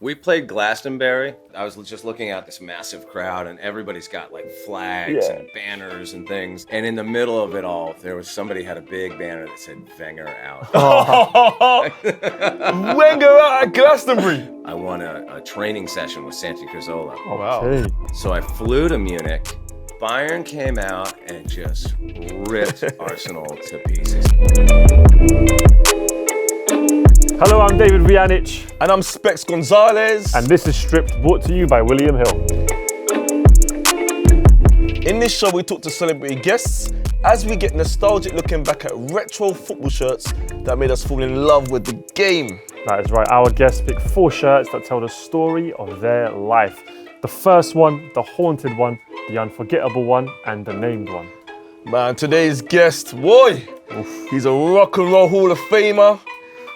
We played Glastonbury. I was just looking at this massive crowd, and everybody's got like flags and banners and things. And in the middle of it all, somebody had a big banner that said Wenger out. Wenger out at Glastonbury. I won a training session with Santi Cazorla. Oh, wow. Okay. So I flew to Munich. Bayern came out and just ripped Arsenal to pieces. Hello, I'm David Vujanic. And I'm Specs Gonzalez. And this is Stripped, brought to you by William Hill. In this show, we talk to celebrity guests as we get nostalgic looking back at retro football shirts that made us fall in love with the game. That is right. Our guests pick 4 shirts that tell the story of their life. The first one, the haunted one, the unforgettable one, and the named one. Man, today's guest, boy, he's a rock and roll Hall of Famer,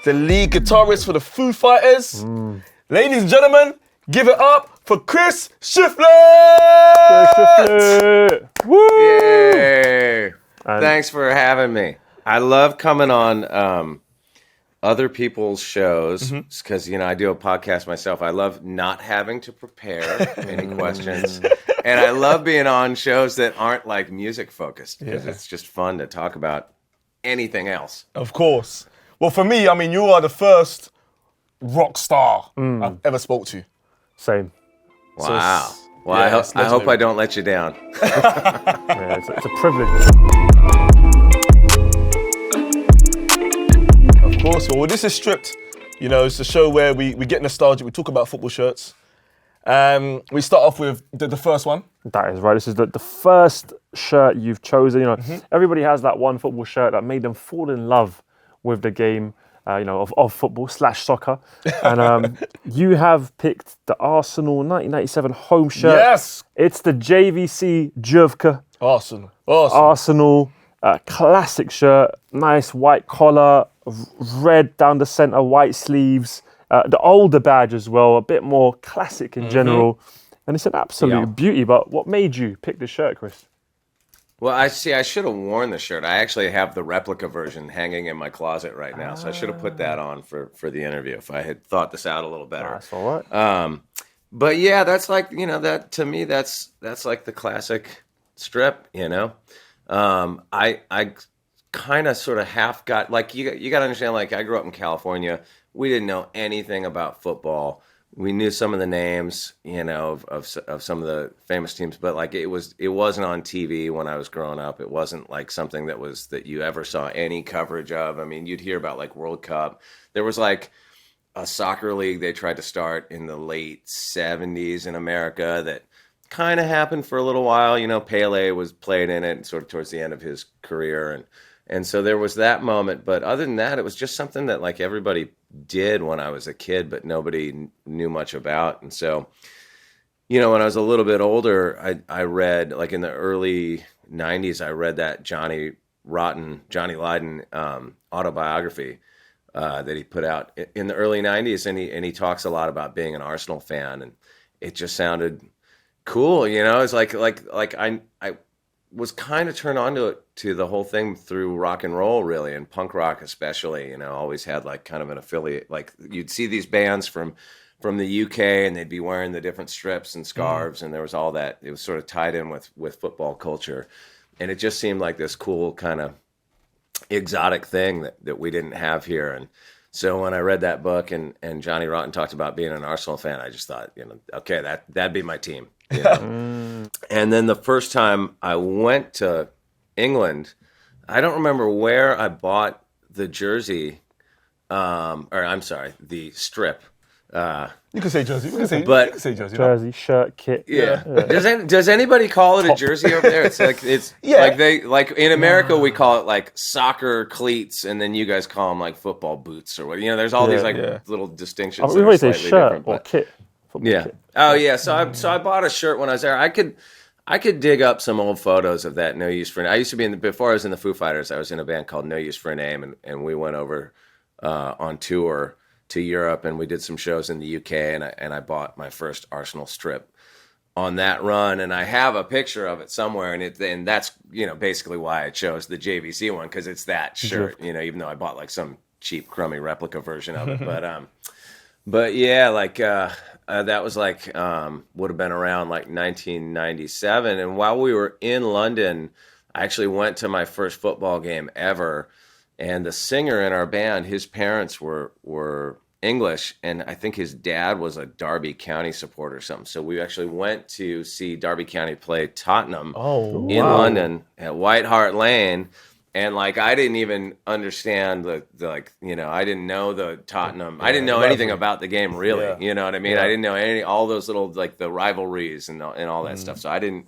the lead guitarist for the Foo Fighters. Ladies and gentlemen, give it up for Chris Shiflett! Woo! Yay! Thanks for having me. I love coming on other people's shows because, I do a podcast myself. I love not having to prepare any questions. And I love being on shows that aren't like music focused because it's just fun to talk about anything else. Of course. Well, for me, you are the first rock star I've ever spoke to. Same. Wow. Well, I hope I don't let you down. Yeah, it's a privilege. Of course. Well, this is Stripped. It's a show where we get nostalgic. We talk about football shirts. We start off with the first one. That is right. This is the first shirt you've chosen. Everybody has that one football shirt that made them fall in love with the game, of football / soccer. And you have picked the Arsenal 1997 home shirt. Yes! It's the JVC Juvka. Arsenal. Arsenal, classic shirt, nice white collar, red down the centre, white sleeves. The older badge as well, a bit more classic in general. And it's an absolute beauty. But what made you pick this shirt, Chris? Well, I should have worn the shirt. I actually have the replica version hanging in my closet right now, so I should have put that on for the interview if I had thought this out a little better. That's all right. But yeah, that's like, that to me, that's like the classic strip, I kind of sort of half got, like, you got to understand, like, I grew up in California. We didn't know anything about football. We knew some of the names, of some of the famous teams, but like it wasn't on TV when I was growing up. It wasn't like something that you ever saw any coverage of. I mean, you'd hear about like World Cup. There was like a soccer league they tried to start in the late 70s in America that kind of happened for a little while. Pele was played in it sort of towards the end of his career, and so there was that moment. But other than that, it was just something that like everybody did when I was a kid, but nobody knew much about. And so, when I was a little bit older, I read, like in the early 90s, I read that Johnny Lydon autobiography that he put out in the early 90s. And he talks a lot about being an Arsenal fan. And it just sounded cool, It's like I was kind of turned on to the whole thing through rock and roll, really, and punk rock especially. Always had like kind of an affiliate. Like you'd see these bands from the UK, and they'd be wearing the different strips and scarves, and there was all that. It was sort of tied in with football culture, and it just seemed like this cool kind of exotic thing that we didn't have here. And so when I read that book and Johnny Rotten talked about being an Arsenal fan, I just thought, okay, that'd be my team. And then the first time I went to England, I don't remember where I bought the jersey, the strip. You can say jersey. You can say jersey. Jersey, shirt, kit. Yeah. Does anybody call it a jersey over there? It's like like in America we call it like soccer cleats, and then you guys call them like football boots or what. There's all these little distinctions. We always say shirt or kit. Kit. Oh yeah. So I bought a shirt when I was there. I could dig up some old photos of that No Use for a Name. I used to be before I was in the Foo Fighters, I was in a band called No Use for a Name, and we went over on tour to Europe, and we did some shows in the UK, and I bought my first Arsenal strip on that run, and I have a picture of it somewhere, and that's basically why I chose the JVC one, because it's that shirt, even though I bought like some cheap crummy replica version of it, But yeah, that was like would have been around like 1997. And while we were in London, I actually went to my first football game ever. And the singer in our band, his parents were English, and I think his dad was a Derby County supporter or something. So we actually went to see Derby County play Tottenham Oh, in wow. London at White Hart Lane. And like I didn't even understand I didn't know the Tottenham. I didn't know anything about the game really. Yeah. You know what I mean? Yeah. I didn't know all those little like the rivalries and all that stuff. So I didn't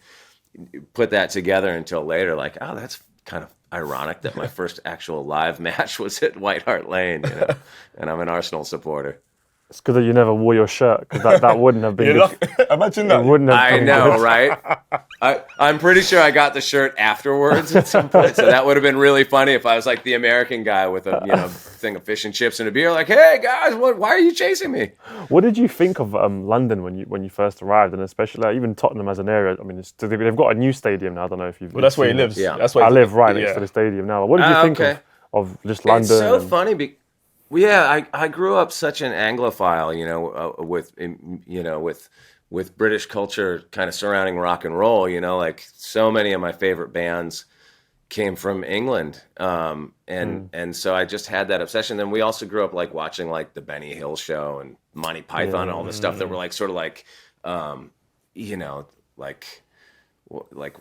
put that together until later. Like, oh, that's kind of ironic that my first actual live match was at White Hart Lane, and I'm an Arsenal supporter. It's good that you never wore your shirt, because that wouldn't have been good. Imagine It that. wouldn't have I been know, good. right? I'm pretty sure I got the shirt afterwards at some point, so that would have been really funny if I was like the American guy with a thing of fish and chips and a beer, like, "Hey guys, why are you chasing me?" What did you think of London when you first arrived, and especially even Tottenham as an area? I mean, they've got a new stadium now. I don't know if you've. Well, that's where he seen it. lives. Yeah. That's where I he live right next yeah. to the stadium now. What did you think Okay. of just London? It's so and- funny. I grew up such an Anglophile, with British culture kind of surrounding rock and roll. Like so many of my favorite bands came from England, and so I just had that obsession. Then we also grew up like watching like the Benny Hill Show and Monty Python and all the stuff that were like sort of like, like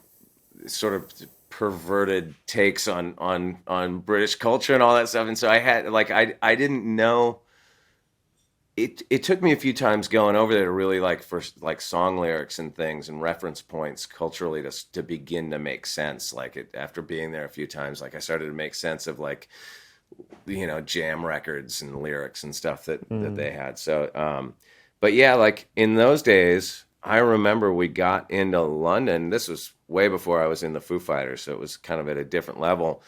sort of perverted takes on British culture and all that stuff. And so I had I didn't know. It took me a few times going over there to really like first like song lyrics and things and reference points culturally to begin to make sense. After being there a few times, like I started to make sense of like jam records and lyrics and stuff that they had. So but yeah, like in those days, I remember we got into London. This was way before I was in the Foo Fighters, so it was kind of at a different level.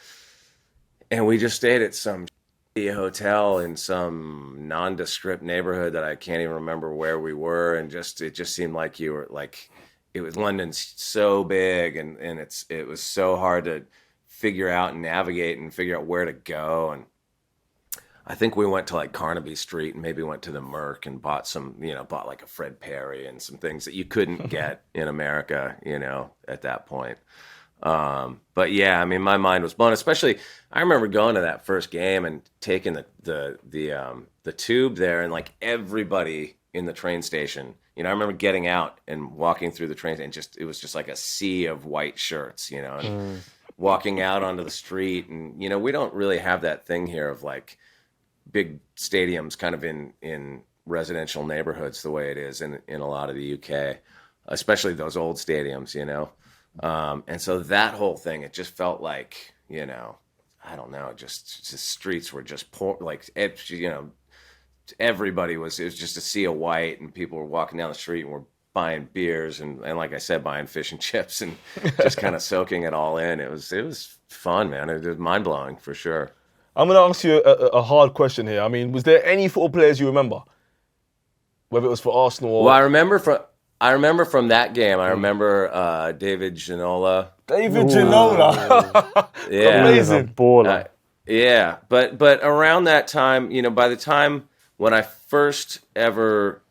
And we just stayed at some hotel in some nondescript neighborhood that I can't even remember where we were. And it just seemed like you were like, it was London's so big and it was so hard to figure out and navigate and figure out where to go. And I think we went to like Carnaby Street and maybe went to the Merc and bought like a Fred Perry and some things that you couldn't get in America, at that point. But yeah, I mean, my mind was blown. Especially, I remember going to that first game and taking the tube there, and like everybody in the train station. I remember getting out and walking through the train, and it was just like a sea of white shirts, and walking out onto the street, and we don't really have that thing here of like big stadiums kind of in residential neighborhoods the way it is in a lot of the UK, especially those old stadiums, and so that whole thing, it just felt like, I don't know, just the streets were just poor, like, everybody it was just a sea of white, and people were walking down the street and were buying beers and like I said, buying fish and chips and just kind of soaking it all in. It was fun, man. It was mind blowing for sure. I'm going to ask you a hard question here. I mean, was there any football players you remember? Whether it was for Arsenal or... Well, I remember from that game, I remember David Ginola. David Ginola. Yeah. Amazing. Baller. Yeah, but around that time, by the time when I first ever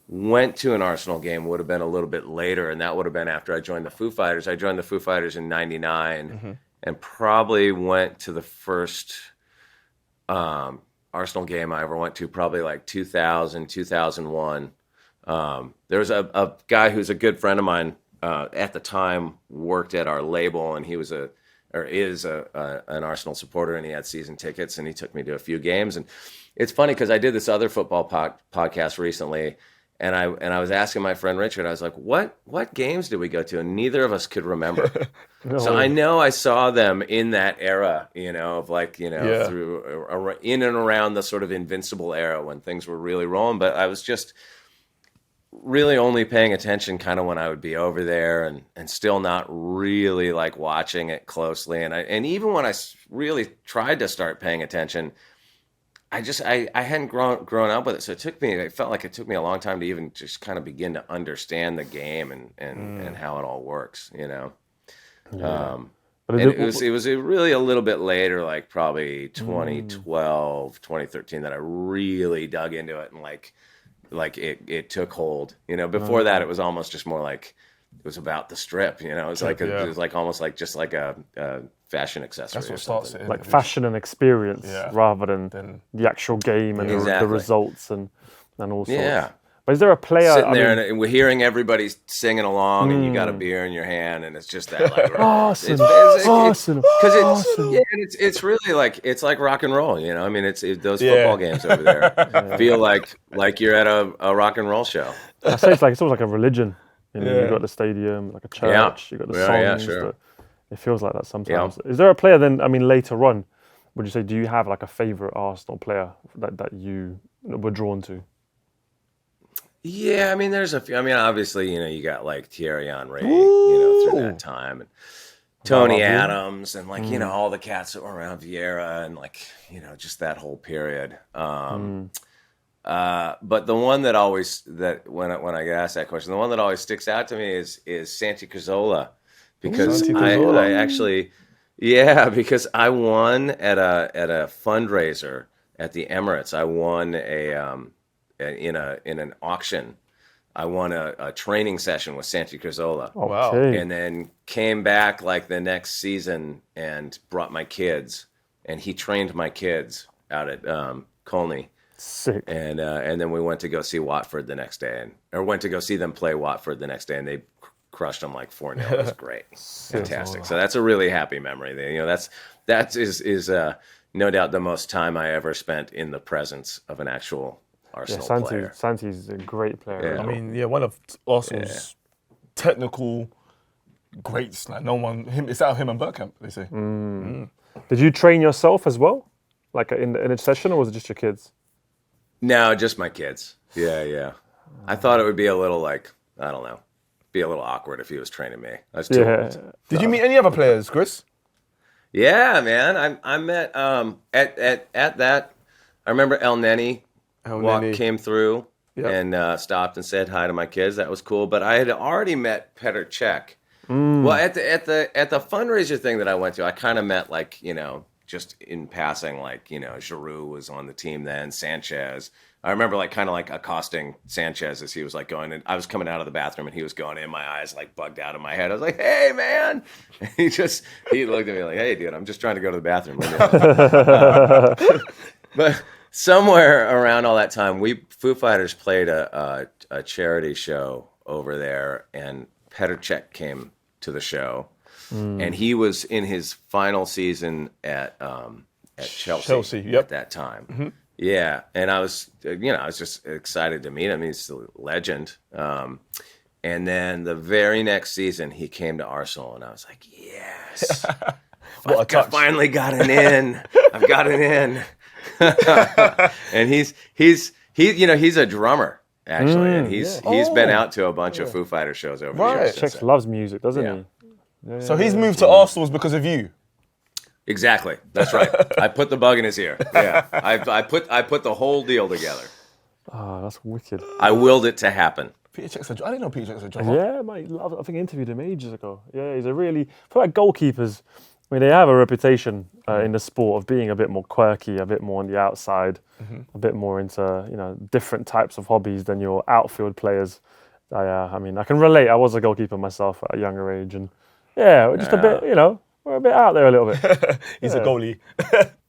went to an Arsenal game would have been a little bit later, and that would have been after I joined the Foo Fighters. I joined the Foo Fighters in '99, and probably went to the first Arsenal game I ever went to, probably like 2000, 2001. There was a guy who's a good friend of mine at the time, worked at our label, and he was an Arsenal supporter, and he had season tickets, and he took me to a few games. And it's funny because I did this other football podcast recently, and I was asking my friend Richard, I was like, what games did we go to? And neither of us could remember. So I know I saw them in that era, of like, through in and around the sort of Invincible era when things were really rolling. But I was just really only paying attention kind of when I would be over there, and still not really like watching it closely. And even when I really tried to start paying attention, I hadn't grown up with it. So it felt like it took me a long time to even just kind of begin to understand the game and how it all works, Yeah. And it was really a little bit later, like probably 2012, 2013, that I really dug into it and like it took hold. You know, before that it was almost just more like it was about the strip. You know, it was like it was like almost like just like a fashion accessory. That's what starts it. Like fashion and experience rather than the actual game and the results and all sorts. Yeah. But is there a player sitting there and we're hearing everybody singing along, and you got a beer in your hand, and it's just that like awesome. Because it's really like it's like rock and roll, you know. I mean, it's those football games over there feel like you're at a rock and roll show. I say it's almost like a religion. You know, you've got the stadium, like a church. You've got the songs. Sure. It feels like that sometimes. Is there a player then? I mean, later on, would you say? Do you have like a favorite Arsenal player that you were drawn to? Yeah, I mean, there's a few. I mean, obviously, you know, you got like Thierry Henry, you know, through that time, and Tony Adams, and like you know, all the cats that were around Vieira, and like you know, just that whole period. But the one that when I get asked that question, the one that always sticks out to me is Santi Cazorla, because I actually, because I won at a fundraiser at the Emirates. I won in an auction. I won a training session with Santi Cazorla. Oh wow! And then came back like the next season and brought my kids, and he trained my kids out at Colney. Sick. And then we went to go see Watford the next day, or went to go see them play Watford the next day, and they crushed them like 4-0. It was great, fantastic. So that's a really happy memory. You know, that is no doubt the most time I ever spent in the presence of an actual Arsenal player. Santi's a great player. Yeah. I mean, one of Arsenal's technical greats. Like it's out of him and Bergkamp, they say. Did you train yourself as well, like in a session, or was it just your kids? No, just my kids. Yeah. I thought it would be a little like, I don't know, be a little awkward if he was training me. I was too old. Did you meet any other players, Chris? Yeah, man. I met at that. I remember El Neni came through and stopped and said hi to my kids. That was cool. But I had already met Petr Cech. Well, at the fundraiser thing that I went to, I kind of met like, you know, just in passing, like, you know, Giroud was on the team then, Sanchez. I remember like kind of like accosting Sanchez as he was like going in. I was coming out of the bathroom and he was going in, my eyes like bugged out of my head. I was like, "Hey, man!" And he looked at me like, "Hey, dude, I'm just trying to go to the bathroom." But somewhere around all that time, Foo Fighters played a charity show over there, and Petr Cech came to the show, and he was in his final season at Chelsea at that time. Mm-hmm. Yeah, and I was just excited to meet him. He's a legend. And then the very next season, he came to Arsenal, and I was like, yes, I finally got an in. I've got an in. And he's a drummer actually, and he's been out to a bunch of Foo Fighter shows over the years. Cech loves music, doesn't he? Yeah, so he's moved to Arsenal because of you. Exactly. That's right. I put the bug in his ear. Yeah. I put the whole deal together. Oh, that's wicked. I willed it to happen. Petr Cech's I didn't know Petr Cech's a drummer. Yeah, mate. I think I interviewed him ages ago. Yeah, he's I feel like goalkeepers, I mean, they have a reputation in the sport of being a bit more quirky, a bit more on the outside, a bit more into, different types of hobbies than your outfield players. I mean, I can relate. I was a goalkeeper myself at a younger age, and just a bit, we're a bit out there a little bit. He's a goalie.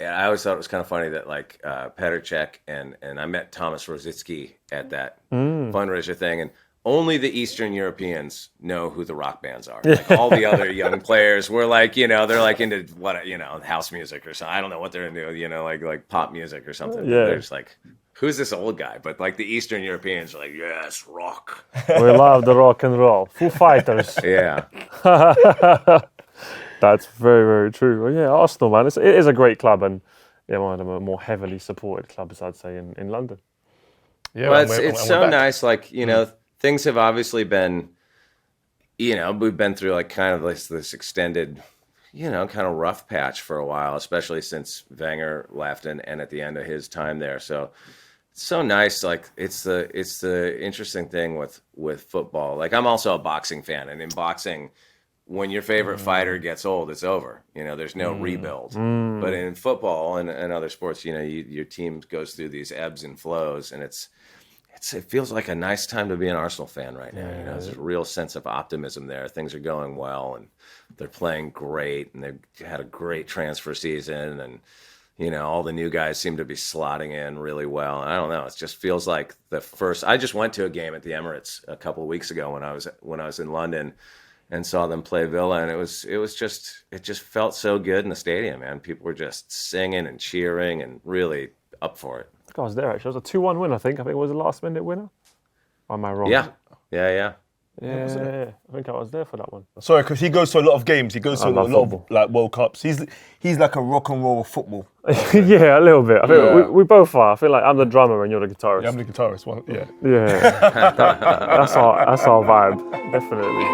Yeah, I always thought it was kind of funny that like Petr Cech and I met Thomas Rositzky at that fundraiser thing, and only the Eastern Europeans know who the rock bands are. Like all the other young players were like, they're like into house music or something. I don't know what they're into, like pop music or something. Yeah. They're just like, who's this old guy? But like the Eastern Europeans are like, yes, rock. We love the rock and roll. Foo Fighters. Yeah. That's very, very true. Well, yeah, Arsenal, man, it is a great club, and one of the more heavily supported clubs, I'd say, in London. Yeah, well, it's so nice. Like, things have obviously been, we've been through like kind of this extended, kind of rough patch for a while, especially since Wenger left and at the end of his time there. So it's so nice. Like it's the interesting thing with football. Like I'm also a boxing fan, and in boxing, when your favorite fighter gets old, it's over. You know, there's no rebuild. But in football and other sports, you know, your team goes through these ebbs and flows, and it feels like a nice time to be an Arsenal fan right now. You know, there's a real sense of optimism there. Things are going well, and they're playing great, and they've had a great transfer season, and you know, all the new guys seem to be slotting in really well. And I don't know, it just feels like the first. I just went to a game at the Emirates a couple of weeks ago when I was in London, and saw them play Villa, and it just felt so good in the stadium, man. People were just singing and cheering and really up for it. I think I was there actually. It was a 2-1 win, I think. It was a last-minute winner. Or am I wrong? Yeah. Yeah, I think I was there for that one. Sorry, because he goes to a lot of games. He goes to a lot football. of like World Cups. He's like a rock and roll of football. Yeah, a little bit. I think we both are. I feel like I'm the drummer and you're the guitarist. Yeah, I'm the guitarist. Well, yeah. Yeah, that's our vibe, definitely.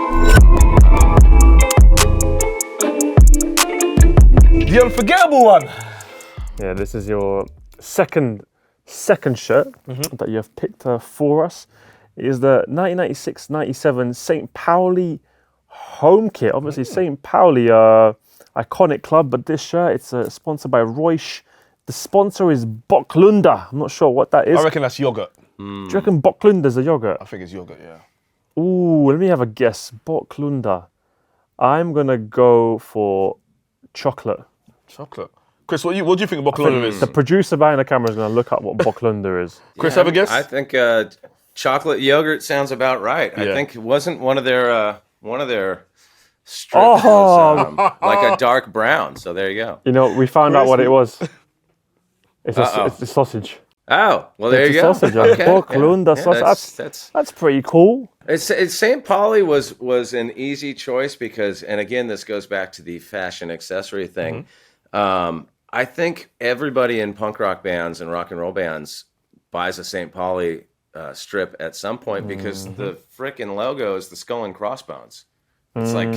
The unforgettable one. Yeah, this is your second shirt that you have picked for us. It is the 1996-97 St. Pauli home kit. Obviously, St. Pauli, iconic club, but this shirt, it's sponsored by Reusch. The sponsor is Bocklunda. I'm not sure what that is. I reckon that's yogurt. Do you reckon Bocklunda's a yogurt? I think it's yogurt, yeah. Ooh, let me have a guess. Bocklunda. I'm going to go for chocolate. Chocolate. Chris, what do you think Bocklunda is? The producer behind the camera is going to look up what Bocklunda is. Chris, have a guess? I think chocolate yogurt sounds about right. Yeah. I think it wasn't one of their strips was, like a dark brown. So there you go. You know, we found out what it was. It's the sausage. Oh, well, there It's you a go. sausage. Okay. Bocklunda sausage. That's pretty cool. St. Pauli was an easy choice because, and again, this goes back to the fashion accessory thing. I think everybody in punk rock bands and rock and roll bands buys a St. Pauli strip at some point because the frickin' logo is the skull and crossbones. It's like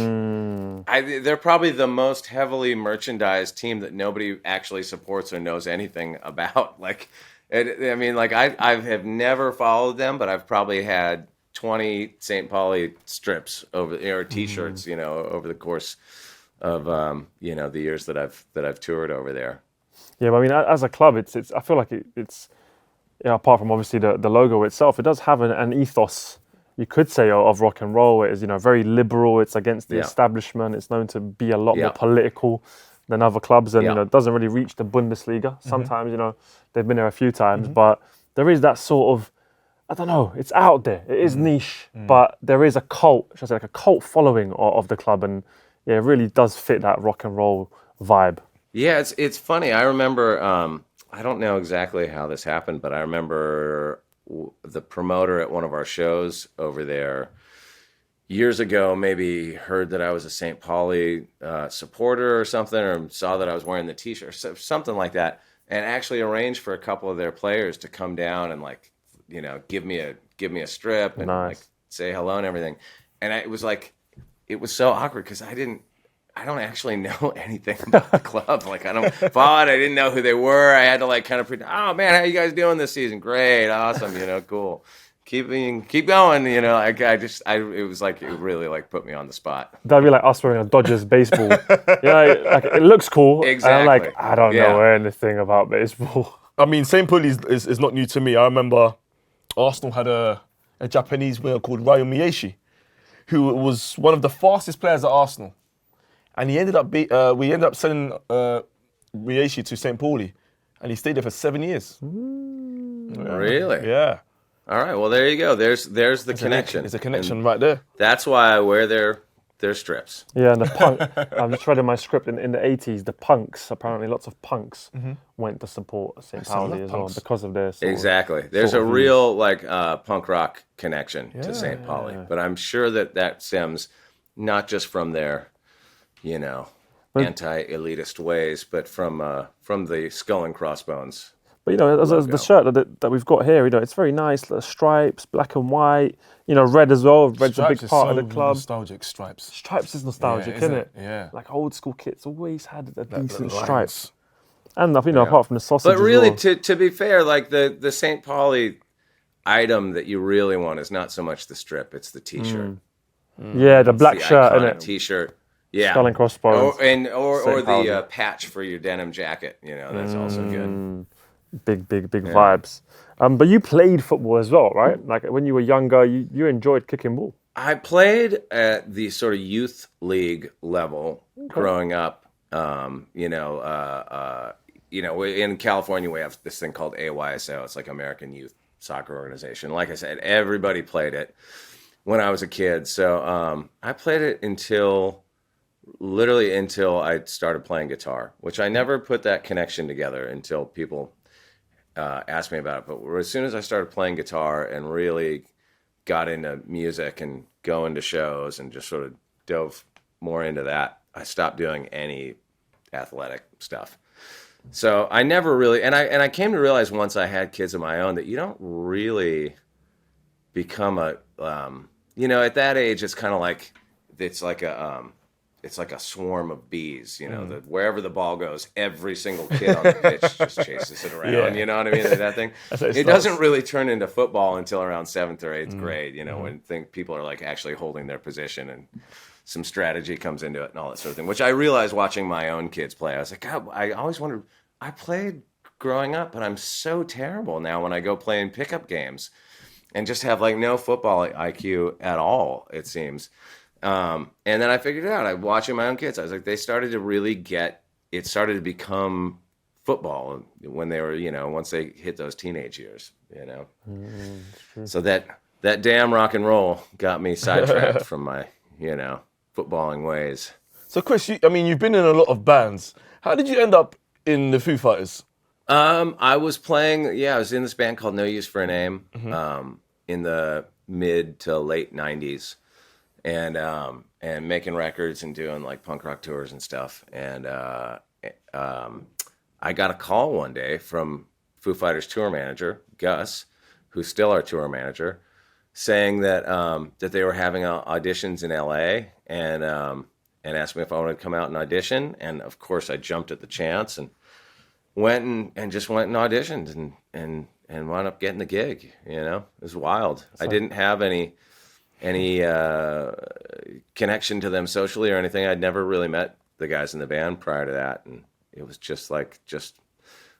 they're probably the most heavily merchandised team that nobody actually supports or knows anything about. Like, I have never followed them, but I've probably had 20 St. Pauli strips or T-shirts, you know, over the course of you know, the years that I've toured over there. Yeah, but I mean, as a club, it's I feel like it's apart from obviously the logo itself, it does have an ethos, you could say, of rock and roll. It is, you know, very liberal. It's against the establishment. It's known to be a lot more political than other clubs, and you know, it doesn't really reach the Bundesliga. Sometimes, you know, they've been there a few times, but there is that sort of, I don't know, it's out there. It is niche, but there is a cult, should I say, like a cult following of the club, and yeah, it really does fit that rock and roll vibe. Yeah, it's funny. I remember, I don't know exactly how this happened, but I remember the promoter at one of our shows over there years ago maybe heard that I was a St. Pauli supporter or something, or saw that I was wearing the T-shirt, something like that, and actually arranged for a couple of their players to come down and, like, you know, give me a strip and like say hello and everything. And it was so awkward because I don't actually know anything about the club. Like, I don't follow it. I didn't know who they were. I had to, like, kind of pretend, oh man, how you guys doing this season? Great, awesome, you know, cool. Keep going, you know. It was like, it really, like, put me on the spot. That'd be like us wearing a Dodgers baseball. You know, like, it looks cool. Exactly. And I'm like, I don't know anything about baseball. I mean, St. Pauli is not new to me. I remember Arsenal had a Japanese player called Ryo Miyashi, who was one of the fastest players at Arsenal. And he ended up we ended up selling Miyashi to St. Pauli, and he stayed there for 7 years. Really? Yeah. All right. Well, there you go. There's the connection. There's a connection right there. That's why I wear their strips. Yeah, and the punk. I'm just reading my script in the 80s. The punks, apparently, lots of punks went to support St. Pauli as well because of their Exactly. There's a real, like, punk rock connection to St. Pauli, but I'm sure that stems not just from their, you know, anti-elitist ways, but from the skull and crossbones. But, you know, as the shirt that we've got here, you know, it's very nice. The stripes, black and white, you know, red as well. Red's Stripes a big part of the club. Nostalgic stripes. Stripes is nostalgic, Yeah, isn't it? Yeah. Like old school kits always had a decent lines. stripes. And, you know, apart from the sausage But really, as well. to be fair, like, the St. Pauli item that you really want is not so much the strip, it's the T-shirt. Yeah, the black The shirt and iconic it. T-shirt. Yeah. Skull and crossbones. Or St. the patch for your denim jacket. You know, that's also good. Big vibes. But you played football as well, right? Like when you were younger, you enjoyed kicking ball. I played at the sort of youth league level growing up. In California we have this thing called AYSO. It's like American Youth Soccer Organization. Like I said, everybody played it when I was a kid. So I played it until I started playing guitar, which I never put that connection together until people asked me about it. But as soon as I started playing guitar and really got into music and going to shows and just sort of dove more into that, I stopped doing any athletic stuff. So I never really, and I came to realize once I had kids of my own that you don't really become at that age, it's kind of like, it's like a swarm of bees, that wherever the ball goes, every single kid on the pitch just chases it around. Yeah. You know what I mean? That thing. It doesn't really turn into football until around 7th or 8th grade, when people are like actually holding their position and some strategy comes into it and all that sort of thing, which I realized watching my own kids play. I was like, God, I always wondered, I played growing up, but I'm so terrible now when I go play in pickup games and just have like no football IQ at all, it seems. And then I figured it out. I watching my own kids. I was like, they started to really it started to become football when they were, once they hit those teenage years, So that damn rock and roll got me sidetracked from my, footballing ways. So Chris, you've been in a lot of bands. How did you end up in the Foo Fighters? I was in this band called No Use for a Name, in the mid to late 90s. And making records and doing like punk rock tours and stuff. And I got a call one day from Foo Fighters tour manager, Gus, who's still our tour manager, saying that that they were having auditions in LA and asked me if I wanted to come out and audition. And of course I jumped at the chance and went and auditioned and wound up getting the gig. It was wild. I didn't have any connection to them socially or anything. I'd never really met the guys in the band prior to that, and it was just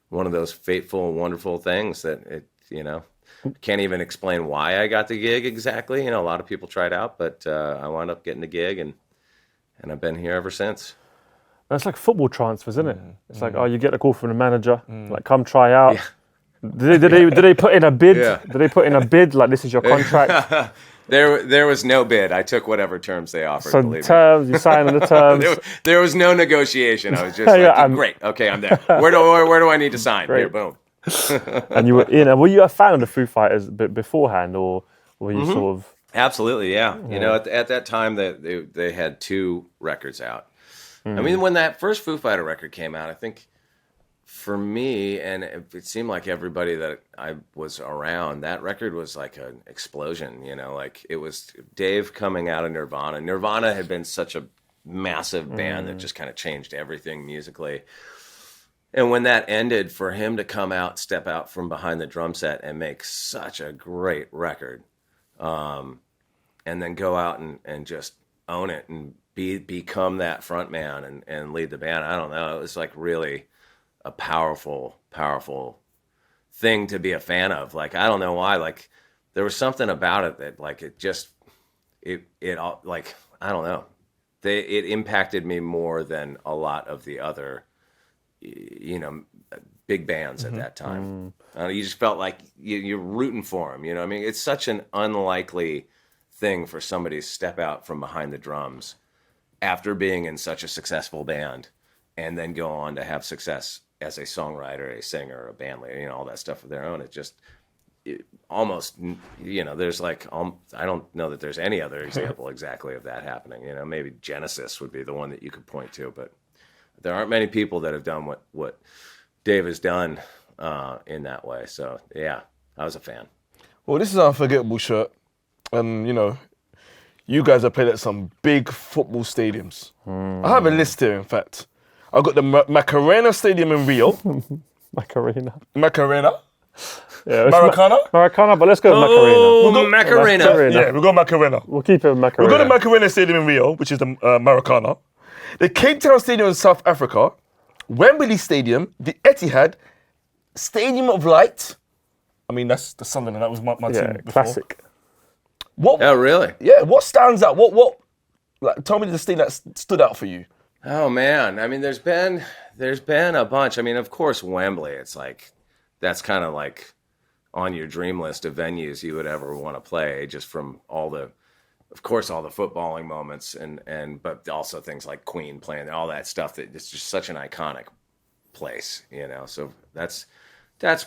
one of those fateful, wonderful things that can't even explain why I got the gig exactly. A lot of people tried out, but I wound up getting the gig, and I've been here ever since. That's like football transfers, isn't it? It's like, you get a call from the manager, like, come try out. Yeah. Did they put in a bid? Yeah. Did they put in a bid like this is your contract? There was no bid. I took whatever terms they offered. So believe you signed on the terms. there was no negotiation. I was just great. Okay, I'm there. Where do I need to sign? Great. Here, boom. And you were you a fan of the Foo Fighters beforehand, or were you sort of? Absolutely, yeah. At that time, they had 2 records out. I mean, when that first Foo Fighter record came out, I think for me, and it seemed like everybody that I was around, that record was like an explosion. Like it was Dave coming out of Nirvana. Nirvana had been such a massive band that just kind of changed everything musically. And when that ended, for him to come out, step out from behind the drum set and make such a great record, and then go out and just own it and become that front man and lead the band. I don't know. It was like really a powerful thing to be a fan of. Like, I don't know why. Like, there was something about it that, like, it all, like, I don't know. It impacted me more than a lot of the other, big bands at that time. You just felt like you're rooting for them. I mean, it's such an unlikely thing for somebody to step out from behind the drums after being in such a successful band and then go on to have success as a songwriter, a singer, a band leader, all that stuff of their own. Almost, there's like, I don't know that there's any other example exactly of that happening. Maybe Genesis would be the one that you could point to, but there aren't many people that have done what Dave has done in that way. So, yeah, I was a fan. Well, this is an unforgettable shirt. And, you guys have played at some big football stadiums. I have a list here, in fact. I've got the Macarena Stadium in Rio. Macarena. Macarena. Yeah, it's Maracana? Maracana, but let's go with Oh, Macarena. Macarena. Yeah, we'll go Macarena. We'll keep it with We'll Macarena. go to Macarena Stadium in Rio, which is the Maracana. The Cape Town Stadium in South Africa. Wembley Stadium. The Etihad. Stadium of Light. I mean, that's the Sunderland. That was my team before. Classic. What? Oh, really? Yeah. What stands out? What? Like, tell me the thing that stood out for you. Oh man, I mean, there's been a bunch. I mean, of course, Wembley. It's like that's kind of like on your dream list of venues you would ever want to play, just from all the footballing moments and but also things like Queen playing, all that stuff. That it's just such an iconic place, you know. So that's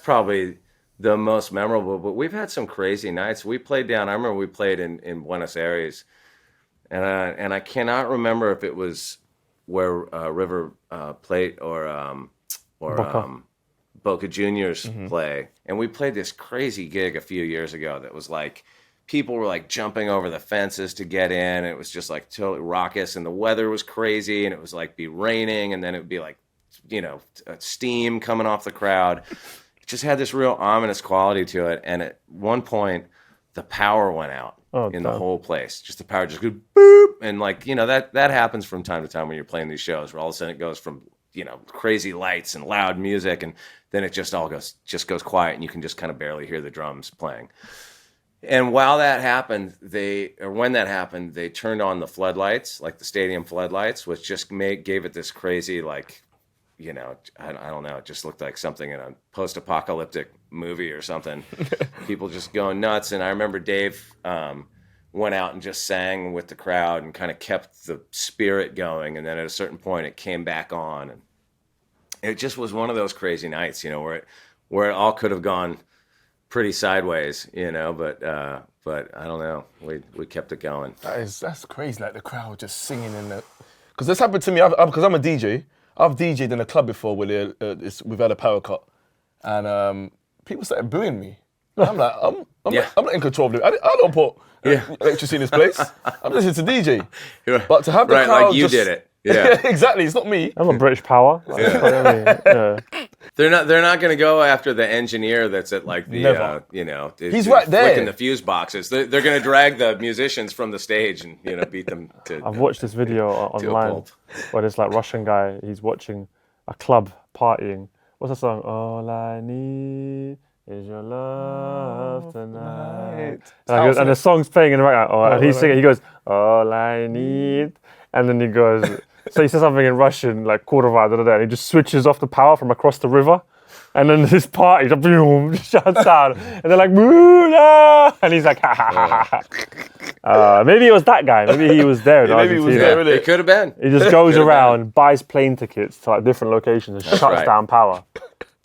probably the most memorable. But we've had some crazy nights. We played down. I remember we played in Buenos Aires, and I cannot remember if it was where River Plate or Boca Juniors play. And we played this crazy gig a few years ago that was like, people were like jumping over the fences to get in. It was just like totally raucous, and the weather was crazy, and it was like be raining, and then it would be like, you know, steam coming off the crowd. It just had this real ominous quality to it. And at one point, the power went out in the whole place. Just the power just goes boop. And like, you know, that happens from time to time when you're playing these shows, where all of a sudden it goes from, you know, crazy lights and loud music, and then it just goes quiet, and you can just kind of barely hear the drums playing. And while that happened, when that happened, they turned on the floodlights, like the stadium floodlights, which just gave it this crazy, like, you know, I don't know, it just looked like something in a post-apocalyptic movie or something. People just going nuts. And I remember Dave went out and just sang with the crowd and kind of kept the spirit going. And then at a certain point, it came back on, and it just was one of those crazy nights, you know, where it all could have gone pretty sideways, you know, but I don't know, we kept it going. That's crazy, like the crowd just singing in the. Because this happened to me, because I'm a DJ. I've DJed in a club before where we've had a power cut, and people started booing me. And I'm like, I'm not in control of it. I don't put electricity in this place. I'm just here to DJ. But to have the crowd like you just, did it. Yeah, exactly. It's not me. I'm a British Power. They're not going to go after the engineer that's at like the you know, he's right there flicking the fuse boxes. They're going to drag the musicians from the stage and, you know, beat them to. I've watched this video online where this like Russian guy, he's watching a club partying. What's the song? All I need is your love tonight. And the song's playing in the background. And he's singing. He goes, all I need, and then he goes. So he says something in Russian, like Kurva, and he just switches off the power from across the river. And then this party, boom, shuts down. And they're like, Muna! And he's like, ha ha ha ha. Maybe it was that guy. Maybe he was there in Argentina. Maybe he was there, really. It could have been. He just goes around, buys plane tickets to like different locations and shuts down power.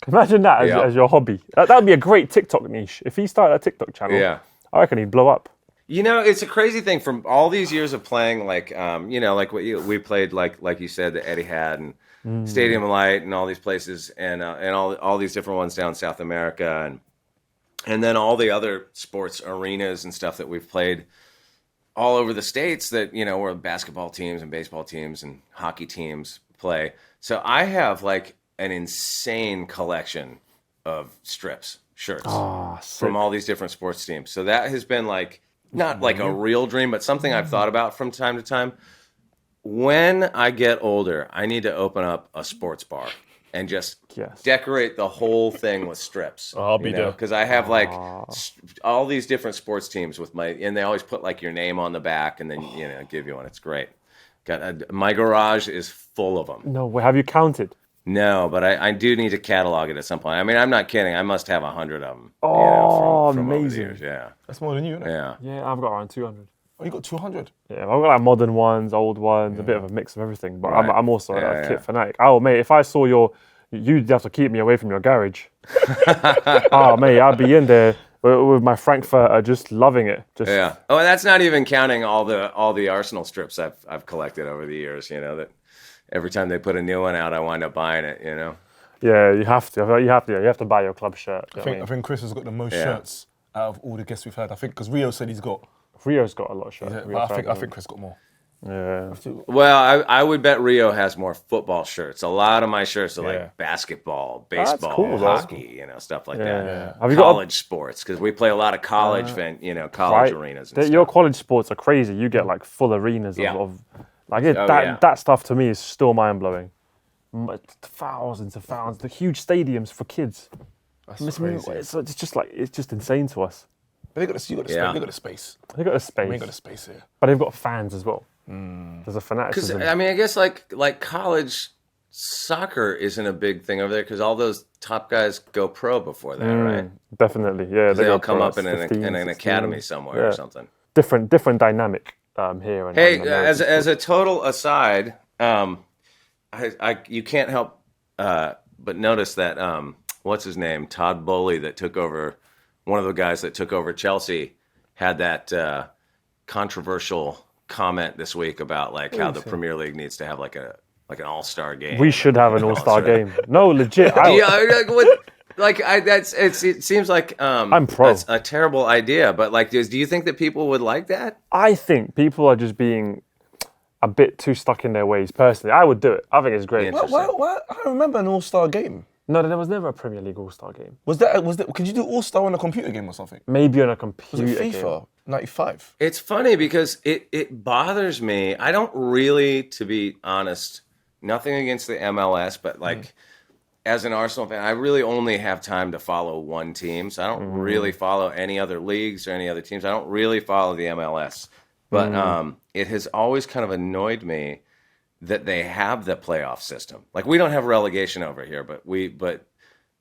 Imagine that as your hobby. That would be a great TikTok niche. If he started a TikTok channel, I reckon he'd blow up. You know, it's a crazy thing from all these years of playing, like, you know, like we played, like you said, the Etihad and Stadium of Light and all these places and all these different ones down South America and then all the other sports arenas and stuff that we've played all over the States that, you know, where basketball teams and baseball teams and hockey teams play. So I have like an insane collection of shirts from all these different sports teams. So that has been like, not like a real dream, but something I've thought about from time to time. When I get older, I need to open up a sports bar and just decorate the whole thing with strips. I'll be there. Because I have like all these different sports teams and they always put like your name on the back and then, you know, give you one. It's great. My garage is full of them. No way. Have you counted? No, but I do need to catalog it at some point. I mean, I'm not kidding. I must have 100 of them. Oh, you know, from amazing. Over the years. Yeah. That's more than you, isn't it? Yeah. Yeah, I've got around 200. Oh, you got 200? Yeah, I've got like modern ones, old ones, a bit of a mix of everything. But I'm also a kit fanatic. Oh, mate, if I saw you'd have to keep me away from your garage. Oh, mate, I'd be in there with my Frankfurter, just loving it. Yeah. Oh, and that's not even counting all the Arsenal strips I've collected over the years. You know, that every time they put a new one out, I wind up buying it. You know. Yeah, you have to. You have to buy your club shirt. I think Chris has got the most shirts out of all the guests we've had. I think because Rio's got a lot of shirts. Yeah, but I think Chris got more. Yeah. Well, I would bet Rio has more football shirts. A lot of my shirts are Yeah. like basketball, That's baseball, cool, though. hockey, stuff like that. Yeah. Have you got College sports, because we play a lot of college, college arenas and Your stuff. college sports are crazy. You get like full arenas Yeah. of like yeah. that stuff to me is still mind blowing. Thousands of thousands, the huge stadiums for kids. That's crazy. It's just insane to us. But they got the space. They got a We space, ain't got the space here. but they've got fans as well. There's a Because fanaticism. I guess like college soccer isn't a big thing over there because all those top guys go pro before that, right? Definitely, yeah. They go all come pro up in at 15, an 16. academy somewhere or something. Different dynamic here. Hey, and American as a total aside, you can't help but notice that what's his name, Todd Bowley, that took over, one of the guys that took over Chelsea, had that controversial comment this week about like how the Premier League needs to have like an all-star game. we should have an all-star sort of- game. No, legit. It seems like I'm pro. That's a terrible idea, but like, do you think that people would like that? I think people are just being a bit too stuck in their ways. Personally, I would do it. I think it's great. Interesting. Why? I don't remember an all-star game. No, there was never a Premier League all-star game. Was that? Could you do all-star on a computer game or something? Maybe on a Was computer it game. FIFA '95? It's funny because it bothers me. I don't really, to be honest, nothing against the MLS, but like as an Arsenal fan, I really only have time to follow one team. So I don't really follow any other leagues or any other teams. I don't really follow the MLS. But it has always kind of annoyed me that they have the playoff system. Like we don't have relegation over here, but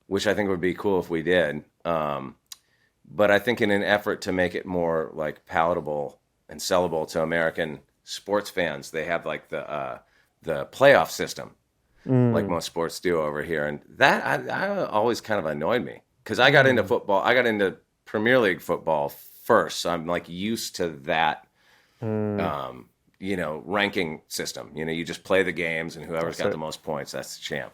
which I think would be cool if we did. But I think in an effort to make it more like palatable and sellable to American sports fans, they have like the playoff system, like most sports do over here, and that I always kind of annoyed me because I got into football. I got into Premier League football first, so I'm like used to that. Ranking system. You just play the games, and whoever's got the most points, that's the champ.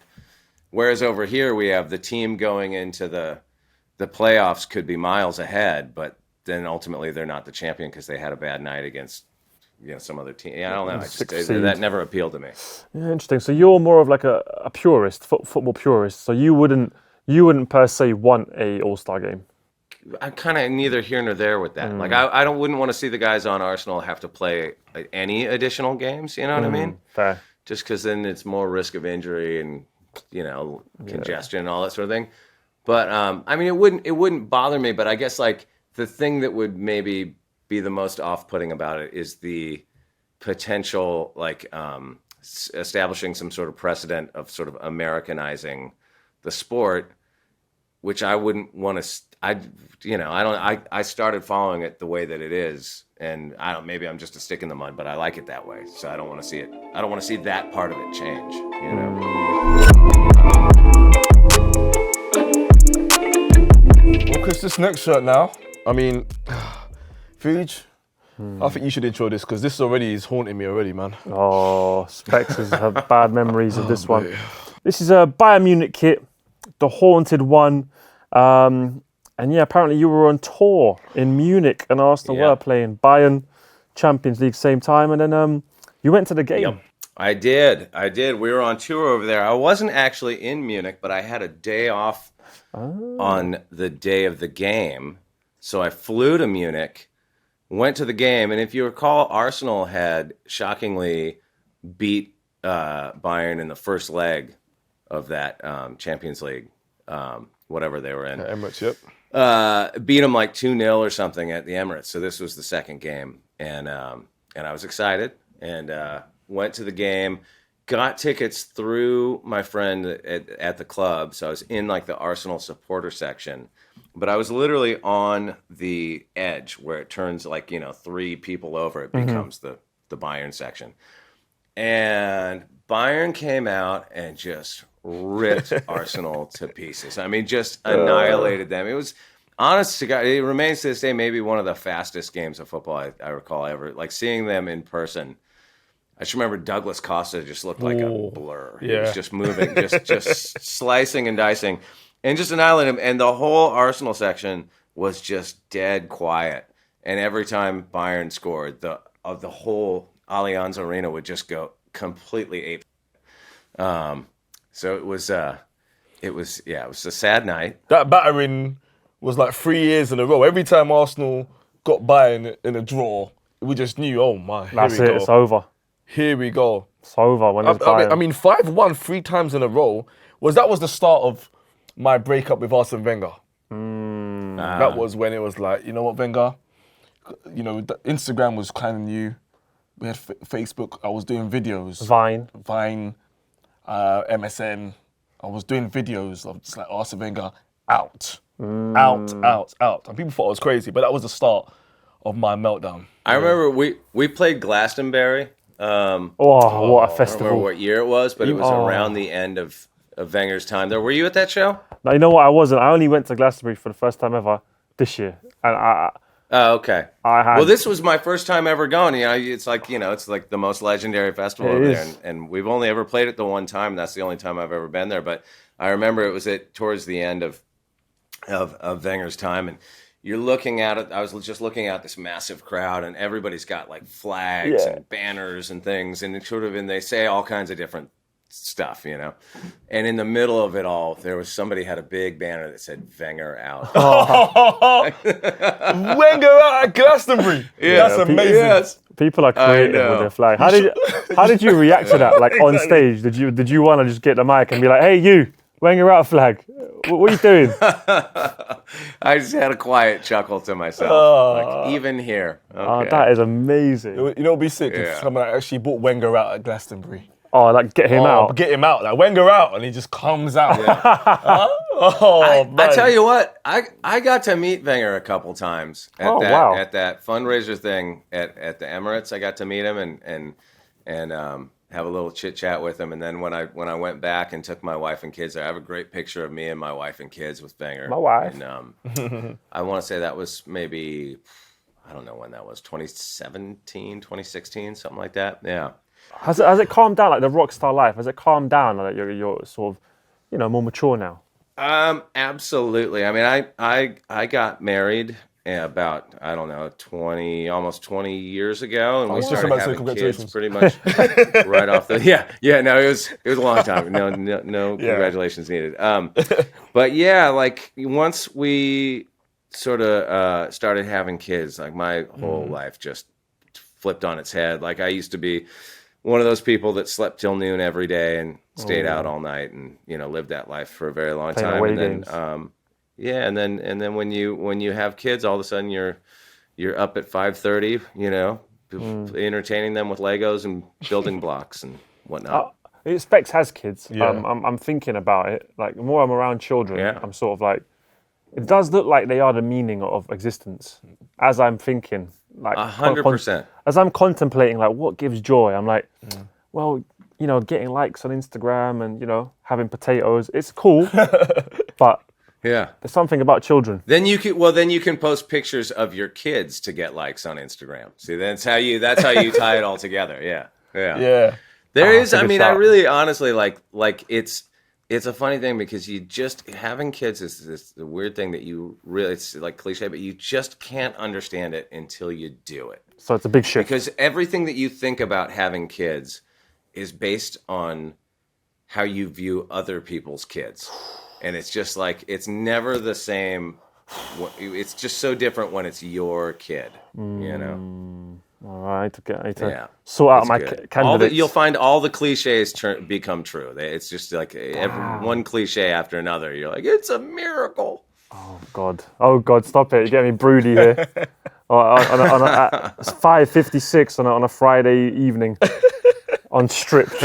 Whereas over here, we have the team going into the playoffs could be miles ahead, but then ultimately they're not the champion because they had a bad night against some other team. I don't know. That never appealed to me. Yeah, interesting. So you're more of like a purist, football purist. So you wouldn't per se want a all-star game. I'm kind of neither here nor there with that. Like I wouldn't want to see the guys on Arsenal have to play any additional games. You know what I mean? Fair. Just because then it's more risk of injury and congestion and all that sort of thing. But it wouldn't bother me. But I guess like the thing that would maybe be the most off-putting about it is the potential like establishing some sort of precedent of sort of Americanizing the sport, which I wouldn't want to. I started following it the way that it is, and maybe I'm just a stick in the mud, but I like it that way. So I don't want to see it. I don't want to see that part of it change. Well, Chris, this next shirt now. I mean, Fuge, I think you should intro this because this already is haunting me already, man. Oh, Specs has had bad memories of this one. This is a Bayern Munich kit, the haunted one. And yeah, apparently you were on tour in Munich and Arsenal were playing Bayern, Champions League same time, and then you went to the game. Yep. I did. We were on tour over there. I wasn't actually in Munich, but I had a day off on the day of the game. So I flew to Munich, went to the game, and if you recall, Arsenal had shockingly beat Bayern in the first leg of that Champions League, whatever they were in. Emirates, yep. Beat them like 2-0 or something at the Emirates. So this was the second game, and I was excited and went to the game. Got tickets through my friend at the club, so I was in like the Arsenal supporter section, but I was literally on the edge where it turns like 3 people over, it becomes the Bayern section, and Bayern came out and just ripped Arsenal to pieces. I mean, just annihilated them. It was, honest to God, it remains to this day maybe one of the fastest games of football I recall ever. Like seeing them in person, I just remember Douglas Costa just looked like a blur. He was just moving, just slicing and dicing, and just annihilating him. And the whole Arsenal section was just dead quiet. And every time Bayern scored, the whole Allianz Arena would just go completely ape. So it was a sad night. That battering was like 3 years in a row. Every time Arsenal got by in a draw, we just knew, oh my, That's it. It's over. Here we go. It's over when it's Bayern. I mean, 5-1 3 times in a row that was the start of my breakup with Arsene Wenger. That was when it was like, you know what, Wenger? You know, Instagram was kind of new. We had Facebook. I was doing videos. Vine, MSN. I was doing videos of just like Arsene Wenger out. And people thought I was crazy, but that was the start of my meltdown. I remember we played Glastonbury. What a festival. I don't remember what year it was, but it was around the end of Wenger's time there. Were you at that show? No, you know what? I wasn't. I only went to Glastonbury for the first time ever this year. And Oh, okay. Well, this was my first time ever going. You know, it's like the most legendary festival over there, and we've only ever played it the one time. That's the only time I've ever been there. But I remember it was towards the end of Wenger's time, and you're looking at it. I was just looking at this massive crowd, and everybody's got like flags and banners and things, and it's and they say all kinds of different stuff, you know. And in the middle of it all, somebody had a big banner that said "Wenger out." Wenger out at Glastonbury. Yeah, that's amazing. Yes. People are creative with their flag. How did you react to that? Like on stage, did you want to just get the mic and be like, "Hey, you, Wenger out flag. What are you doing?" I just had a quiet chuckle to myself. Like, even here. Okay. That is amazing. You know, it'd be sick if someone actually bought Wenger out at Glastonbury. Like get him out. Get him out. Like Wenger out, and he just comes out. Yeah. I tell you what, I got to meet Wenger a couple times at that fundraiser thing at the Emirates. I got to meet him and have a little chit chat with him. And then when I went back and took my wife and kids there, I have a great picture of me and my wife and kids with Wenger. My wife. And I want to say that was maybe, I don't know when that was, 2017, 2016, something like that. Yeah. Has it calmed down, like the rock star life? Has it calmed down, like you're sort of, more mature now? Absolutely. I mean, I got married about, I don't know, almost 20 years ago, and we started having kids pretty much right off the. No, it was a long time. No congratulations needed. But yeah, like once we sort of started having kids, like my whole life just flipped on its head. Like I used to be one of those people that slept till noon every day and stayed out all night and, lived that life for a very long time. And then, and then when you have kids, all of a sudden you're up at 5:30, entertaining them with Legos and building blocks and whatnot. Specs has kids. Yeah. I'm thinking about it. Like the more I'm around children, I'm sort of like, it does look like they are the meaning of existence. As I'm thinking, like 100%. As I'm contemplating, like what gives joy, I'm like, well, getting likes on Instagram and having potatoes, it's cool, but there's something about children. Then you can post pictures of your kids to get likes on Instagram. See, that's how you tie it all together. Yeah. There is. I mean, I really honestly like it's a funny thing because you just having kids is this weird thing that you really, it's like cliche, but you just can't understand it until you do it. So it's a big shift. Because everything that you think about having kids is based on how you view other people's kids. And it's just like, it's never the same. It's just so different when it's your kid, All right, I need to sort out my candidates. You'll find all the cliches become true. It's just like one cliche after another. You're like, it's a miracle. Oh God, stop it! You're getting me broody here. It's 5:56 on a Friday evening on Stripped.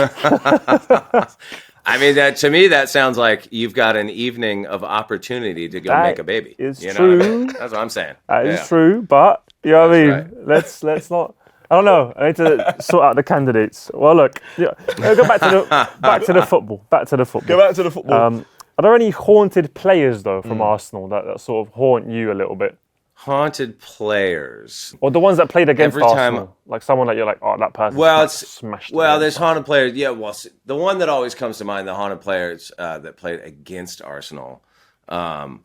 I mean, to me, that sounds like you've got an evening of opportunity to go make a baby. It's true. What I mean? That's what I'm saying. That is true, but you know what I mean? Right. Let's not. I don't know. I need to sort out the candidates. Well, look, go back to the football. Go back to the football. Are there any haunted players though from Arsenal that sort of haunt you a little bit? Haunted players, or the ones that played against Arsenal, like someone that you're like, oh, that person. Smashed. Well, there's haunted players. Yeah, well, the one that always comes to mind, the haunted players that played against Arsenal. I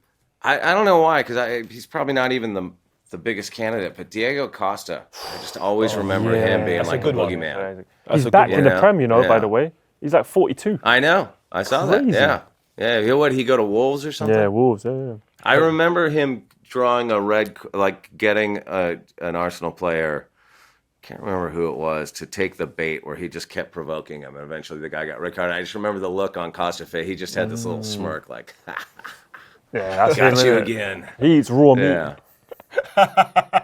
don't know why, because he's probably not even the biggest candidate, but Diego Costa. I just always remember him being That's like a good a one. boogeyman. He's back in the Yeah. Prem, you know, by Yeah. the way. He's like 42. I know. I saw that. Crazy. Yeah. Yeah. You know what? He go to Wolves or something? Yeah, Wolves. Yeah. I remember him drawing a red, like getting an Arsenal player. Can't remember who it was to take the bait where he just kept provoking him, and eventually the guy got red carded. I just remember the look on Costa's face. He just had this little smirk, like, Yeah, that's "Got him, you innit? again." He eats raw meat. Yeah.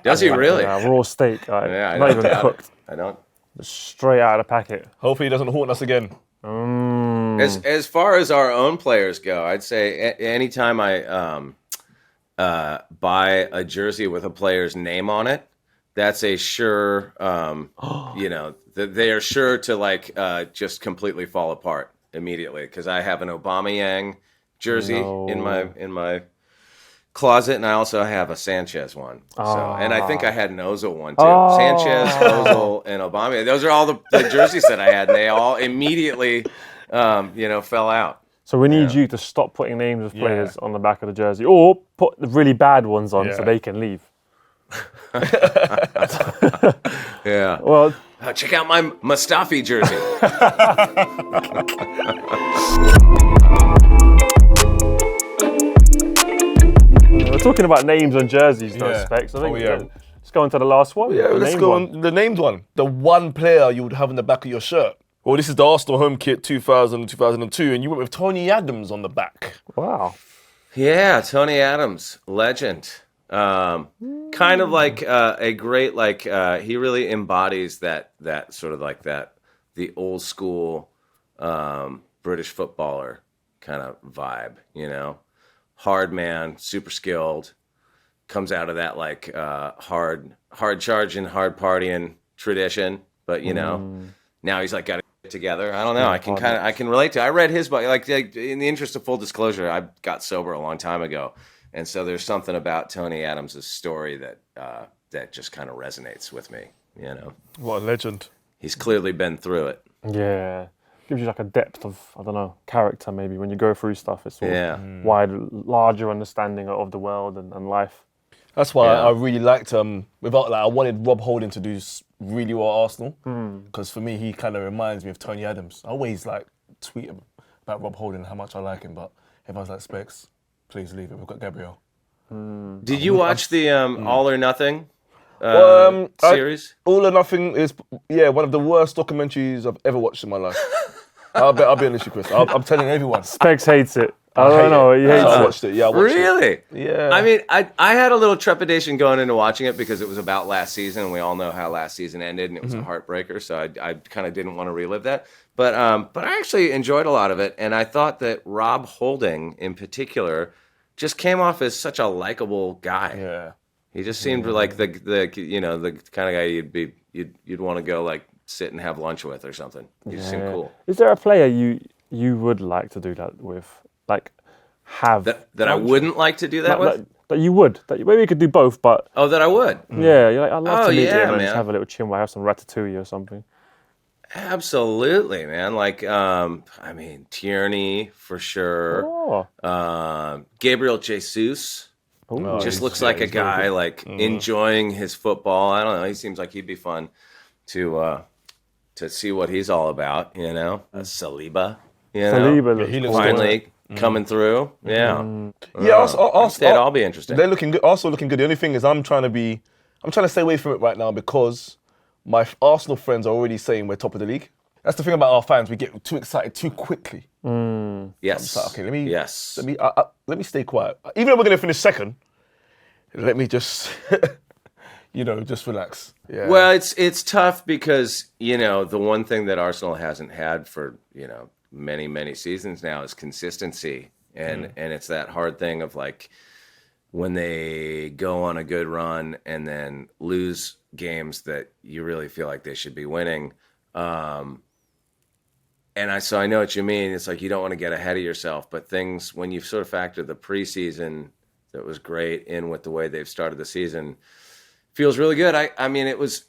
Does he really? Yeah, raw steak. Yeah, I not don't even doubt cooked. it. I don't. Straight out of the packet. Hopefully he doesn't haunt us again. As far as our own players go, I'd say anytime I buy a jersey with a player's name on it, that's a sure, they are sure to like just completely fall apart immediately because I have an Aubameyang jersey in my closet, and I also have a Sanchez one. So, and I think I had an Ozil one too. Sanchez, Ozil, and Aubameyang. Those are all the jerseys that I had, and they all immediately, fell out. So we need you to stop putting names of players on the back of the jersey, or put the really bad ones on so they can leave. Yeah. Well, Check out my Mustafi jersey. we're talking about names on jerseys, though, Yeah. Specs. I think Oh, yeah. let's go on to the last one. Yeah, the let's named go one. on the named one. The one player you would have in the back of your shirt. Well, this is the Arsenal home kit 2000 2002, and you went with Tony Adams on the back. Wow. Yeah, Tony Adams, legend. Kind of like a great, he really embodies that sort of like that, the old school British footballer kind of vibe, hard man, super skilled, comes out of that like hard charging, hard partying tradition, but now he's like got it together. I don't know. I can relate to. I read his book. Like in the interest of full disclosure, I got sober a long time ago, and so there's something about Tony Adams' story that just kind of resonates with me. What a legend. He's clearly been through it. Yeah. Gives you like a depth of, I don't know, character maybe when you go through stuff. It's sort of larger understanding of the world and life. That's why I really liked I wanted Rob Holding to do really well at Arsenal because for me he kind of reminds me of Tony Adams. I always tweet about Rob Holding how much I like him, but everyone's like, Specs, please leave it. We've got Gabriel. Did you watch the All or Nothing series? All or Nothing is one of the worst documentaries I've ever watched in my life. I'll be honest with you, Chris. I'm telling everyone. Specs hates it. I don't know. He hates I it. watched it. Yeah, I watched Really? it. Yeah. I mean, I had a little trepidation going into watching it because it was about last season, and we all know how last season ended, and it was a heartbreaker. So I kind of didn't want to relive that. But I actually enjoyed a lot of it, and I thought that Rob Holding, in particular, just came off as such a likable guy. Yeah. He just seemed like the kind of guy you'd want to go like sit and have lunch with or something. He just seemed cool. Is there a player you would like to do that with? Like, have That I wouldn't like to do that with. That you would. Maybe you could do both, but Oh, that I would. yeah, you're like, I'd love to meet yeah, him and man. just have a little chin while I have some ratatouille or something. Absolutely, man. Like, Tierney for sure. Gabriel Jesus just looks like a guy like enjoying his football. I don't know. He seems like he'd be fun to see what he's all about. Saliba. Saliba he looks Finally coming through. Yeah. Yeah, They'd all be interesting. They're looking good. Also looking good. The only thing is, I'm trying to stay away from it right now because my Arsenal friends are already saying we're top of the league. That's the thing about our fans; we get too excited too quickly. Yes. Like, okay, Yes. let me stay quiet. Even though we're going to finish second, let me just, just relax. Yeah. Well, it's tough because the one thing that Arsenal hasn't had for many, many seasons now is consistency. And it's that hard thing of like when they go on a good run and then lose games that you really feel like they should be winning. So I know what you mean. It's like you don't want to get ahead of yourself, but things, when you sort of factor the preseason that was great in with the way they've started the season, feels really good.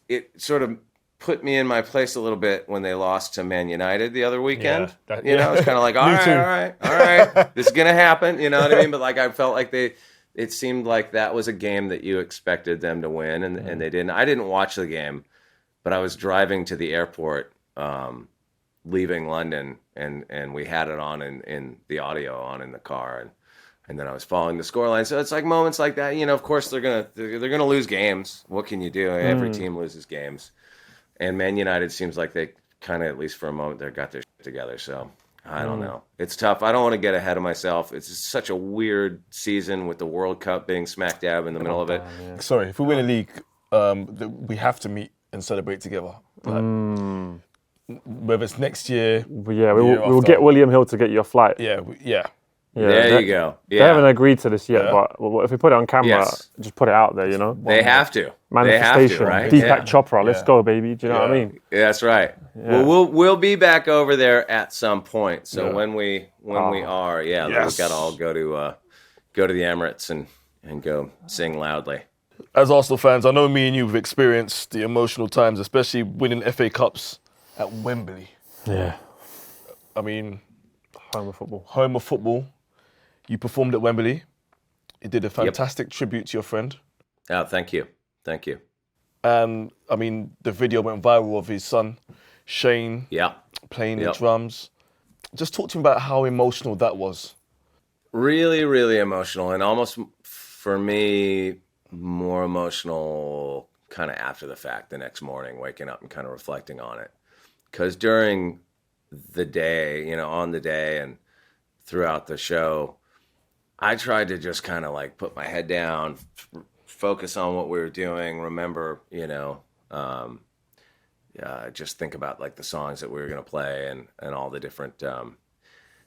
It sort of put me in my place a little bit when they lost to Man United the other weekend. It's kind of like, all right, this is gonna happen. You know what I mean? But like I felt like it seemed like that was a game that you expected them to win, and they didn't. I didn't watch the game, but I was driving to the airport, leaving London, and we had it on in the audio on in the car, and then I was following the scoreline. So it's like moments like that, of course they're gonna lose games. What can you do? Every team loses games, and Man United seems like they kind of, at least for a moment, they got their shit together. So I don't know. It's tough. I don't want to get ahead of myself. It's just such a weird season with the World Cup being smack dab in the middle of it. Sorry, if we win a league, we have to meet and celebrate together. Like, whether it's next year. Yeah, we'll get William Hill to get you a flight. Yeah. Yeah, there you go. They haven't agreed to this yet, but if we put it on camera, just put it out there, They have to. Manifestation, they have to, right? Deepak Chopra, let's go, baby. Do you know what I mean? Yeah, that's right. Yeah. Well, we'll be back over there at some point. So when we are, we've got to all go to the Emirates and go sing loudly. As Arsenal fans, I know me and you have experienced the emotional times, especially winning FA Cups at Wembley. Yeah. I mean, home of football. You performed at Wembley. You did a fantastic tribute to your friend. Oh, thank you. And I mean, the video went viral of his son, Shane, playing the drums. Just talk to me about how emotional that was. Really, really emotional, and almost for me, more emotional kind of after the fact, the next morning, waking up and kind of reflecting on it. Because during the day, on the day and throughout the show, I tried to just kind of like put my head down, focus on what we were doing, remember, just think about like the songs that we were going to play and all the different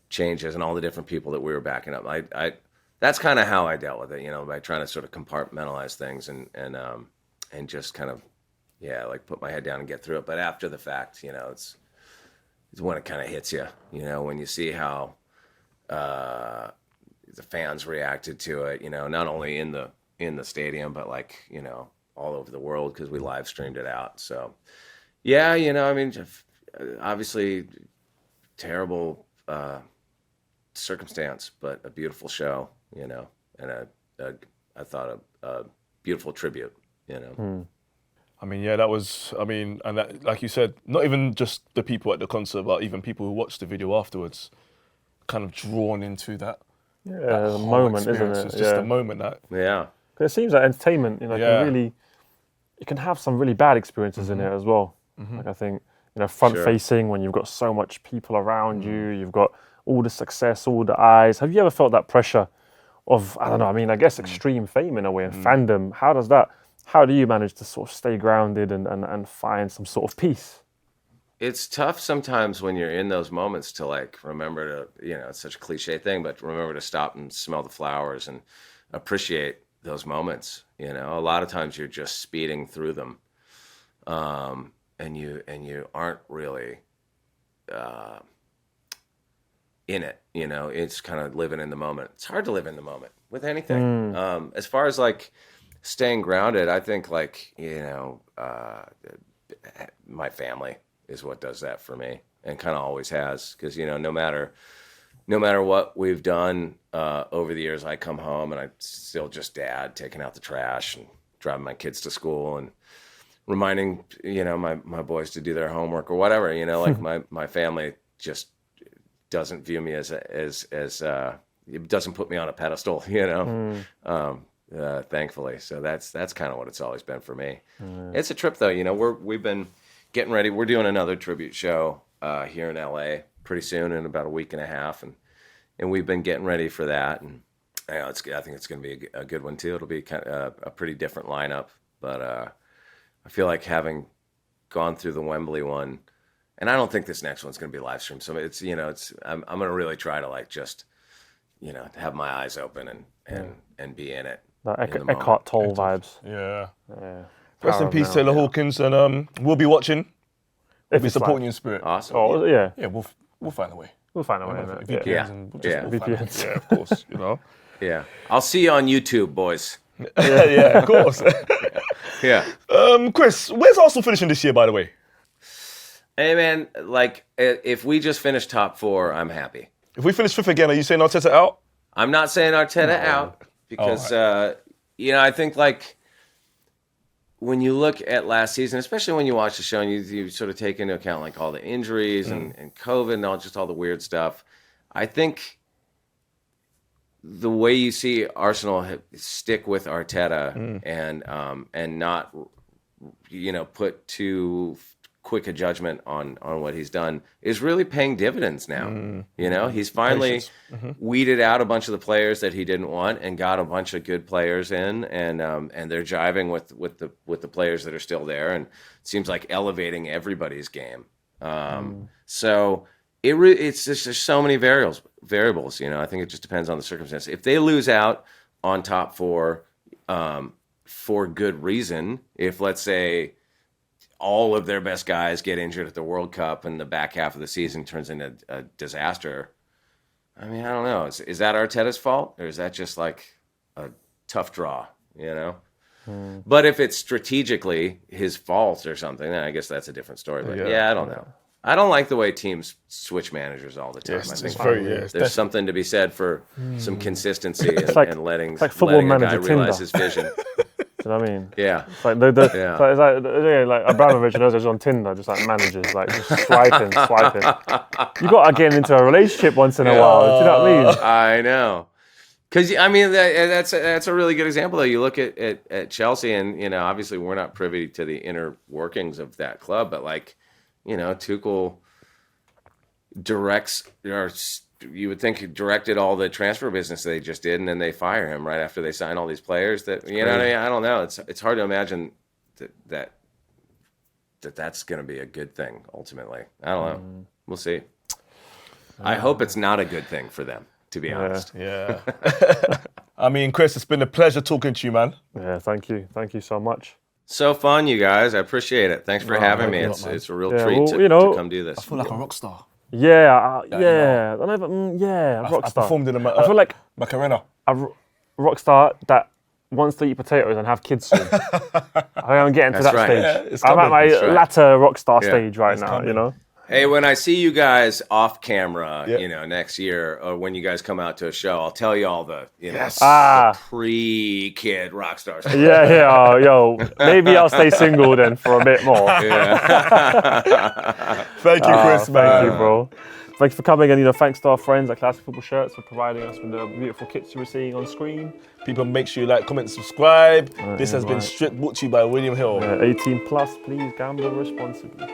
changes and all the different people that we were backing up. I that's kind of how I dealt with it, by trying to sort of compartmentalize things and just kind of, like put my head down and get through it. But after the fact, it's when it kind of hits you, when you see how the fans reacted to it, not only in the stadium, but like, all over the world, because we live streamed it out. So, obviously terrible circumstance, but a beautiful show, and I thought a beautiful tribute, I mean, that was, and that, like you said, not even just the people at the concert, but even people who watched the video afterwards, kind of drawn into that. Yeah, the moment, isn't it? It's just a moment that. Yeah. Because it seems like entertainment, it can have some really bad experiences in it as well. Like I think, front facing, when you've got so much people around you, you've got all the success, all the eyes. Have you ever felt that pressure of, I don't know, I guess extreme fame in a way and fandom? How do you manage to sort of stay grounded and find some sort of peace? It's tough sometimes when you're in those moments to like remember to, it's such a cliche thing, but remember to stop and smell the flowers and appreciate those moments. A lot of times you're just speeding through them, and you aren't really in it. It's kind of living in the moment. It's hard to live in the moment with anything. As far as like staying grounded, I think like my family is what does that for me, and kind of always has, because no matter what we've done over the years, I come home and I'm still just dad, taking out the trash and driving my kids to school and reminding my boys to do their homework or whatever. Like my family just doesn't view me as it doesn't put me on a pedestal. Thankfully. So that's kind of what it's always been for me. It's a trip though. We've been getting ready. We're doing another tribute show here in LA pretty soon, in about a week and a half, and we've been getting ready for that. And I think it's going to be a good one too. It'll be kind of a pretty different lineup, but I feel like having gone through the Wembley one, and I don't think this next one's going to be live streamed. So it's I'm going to really try to like just have my eyes open and be in it. Like Eckhart Tolle vibes. Yeah. Rest in peace, Taylor Hawkins, and we'll be watching. We'll be supporting you in spirit. Awesome. Oh, yeah. Yeah, we'll find a way. We'll find a way. VPNs and VPNs. Yeah, of course. Yeah. I'll see you on YouTube, boys. Yeah, of course. Yeah. Chris, where's Arsenal finishing this year, by the way? Hey, man, like, if we just finish top 4, I'm happy. If we finish 5th again, are you saying Arteta out? I'm not saying Arteta out, because I think like when you look at last season, especially when you watch the show and you sort of take into account like all the injuries and COVID and all the weird stuff, I think the way you see Arsenal stick with Arteta and not put too quick a judgment on what he's done is really paying dividends now. He's finally weeded out a bunch of the players that he didn't want and got a bunch of good players in, and they're jiving with the players that are still there, and it seems like elevating everybody's game. So it's just there's so many variables. I think it just depends on the circumstances. If they lose out on top four for good reason, if let's say all of their best guys get injured at the World Cup and the back half of the season turns into a disaster, I mean, I don't know. Is that Arteta's fault, or is that just like a tough draw, But if it's strategically his fault or something, then I guess that's a different story. But I don't know. I don't like the way teams switch managers all the time. I think there's something to be said for some consistency and letting a guy realize his vision. Do you know what I mean? Yeah. It's like it's like Abramovich and others on Tinder, just like managers, like just swiping. You got to get into a relationship once in a while. Do you know what I mean? I know. Because I mean that's a really good example though. You look at Chelsea, and obviously we're not privy to the inner workings of that club, but like Tuchel directs, or you would think he directed all the transfer business they just did, and then they fire him right after they sign all these players. That what I mean? I don't know. It's hard to imagine that's going to be a good thing ultimately. I don't know. We'll see. I hope it's not a good thing for them, to be honest. Yeah. I mean, Chris, it's been a pleasure talking to you, man. Yeah, thank you so much. So fun, you guys. I appreciate it. Thanks for having me. It's a real treat to come do this. I feel like a rock star. Yeah, a rock star. I performed in I feel like Macarena. a rock star that wants to eat potatoes and have kids soon. I'm getting to that stage. I'm at my latter rock star stage right now, Hey, when I see you guys off camera, next year, or when you guys come out to a show, I'll tell you all the, the pre-kid rock stars. Maybe I'll stay single then for a bit more. Thank you, Chris, man. Thank you, bro. Thank you for coming, and thanks to our friends at Classic Football Shirts for providing us with the beautiful kits you were seeing on screen. People, make sure you like, comment, subscribe. This has been Strip brought to you by William Hill. 18 plus, please gamble responsibly.